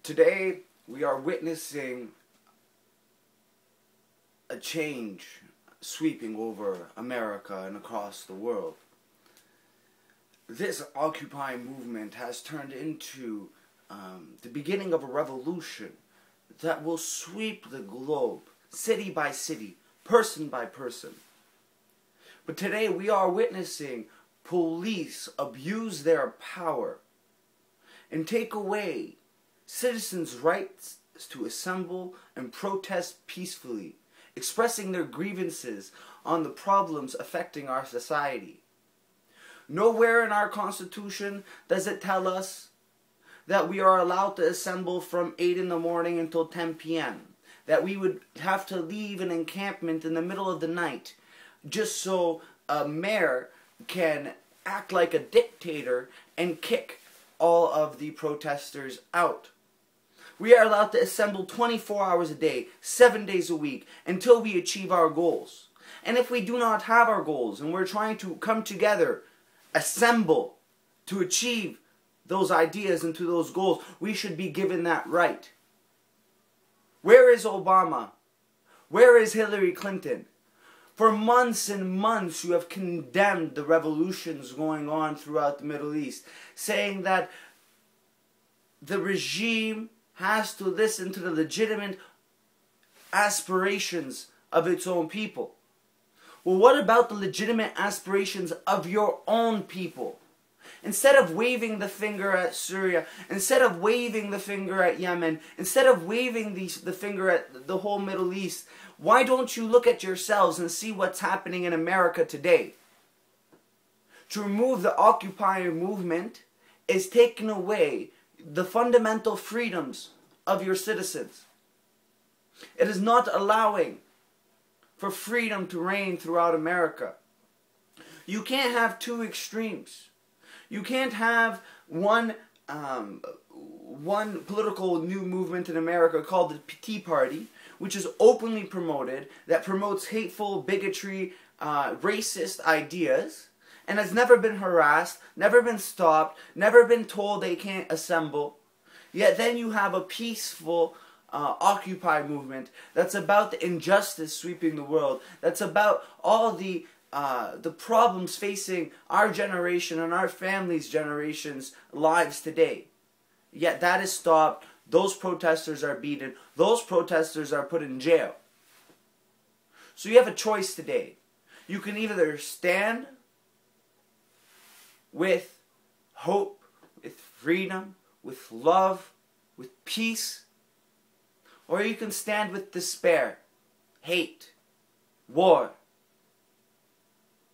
Today, we are witnessing a change sweeping over America and across the world. This Occupy movement has turned into the beginning of a revolution that will sweep the globe, city by city, person by person. But today we are witnessing police abuse their power and take away citizens' rights to assemble and protest peacefully, expressing their grievances on the problems affecting our society. Nowhere in our Constitution does it tell us that we are allowed to assemble from 8 in the morning until 10 p.m., that we would have to leave an encampment in the middle of the night just so a mayor can act like a dictator and kick all of the protesters out. We are allowed to assemble 24 hours a day, 7 days a week, until we achieve our goals. And if we do not have our goals and we're trying to come together, assemble to achieve those ideas and to those goals, we should be given that right. Where is Obama? Where is Hillary Clinton? For months and months you have condemned the revolutions going on throughout the Middle East, saying that the regime has to listen to the legitimate aspirations of its own people. Well, what about the legitimate aspirations of your own people? Instead of waving the finger at Syria, instead of waving the finger at Yemen, instead of waving the finger at the whole Middle East, why don't you look at yourselves and see what's happening in America today? To remove the Occupy movement is taking away the fundamental freedoms of your citizens. It is not allowing for freedom to reign throughout America. You can't have two extremes. You can't have one political new movement in America called the Tea Party, which is openly promoted, that promotes hateful, bigotry, racist ideas, and has never been harassed, never been stopped, never been told they can't assemble. Yet then you have a peaceful Occupy movement that's about the injustice sweeping the world, that's about all the problems facing our generation and our families' generations' lives today. Yet that is stopped. Those protesters are beaten. Those protesters are put in jail. So you have a choice today. You can either stand with hope, with freedom, with love, with peace, or you can stand with despair, hate, war,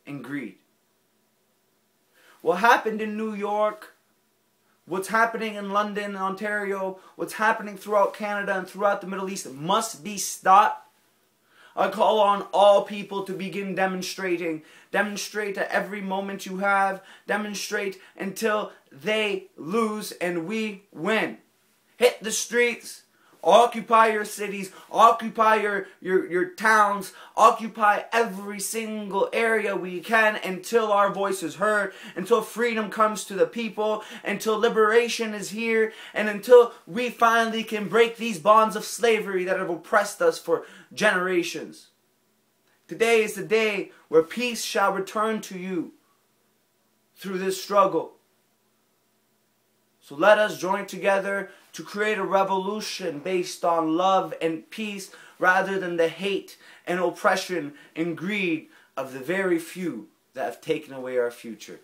and greed. What happened in New York, what's happening in London, Ontario, what's happening throughout Canada and throughout the Middle East must be stopped. I call on all people to begin demonstrating. Demonstrate at every moment you have. Demonstrate until they lose and we win. Hit the streets. Occupy your cities, occupy your towns, occupy every single area we can until our voice is heard, until freedom comes to the people, until liberation is here, and until we finally can break these bonds of slavery that have oppressed us for generations. Today is the day where peace shall return to you through this struggle. So let us join together to create a revolution based on love and peace rather than the hate and oppression and greed of the very few that have taken away our future.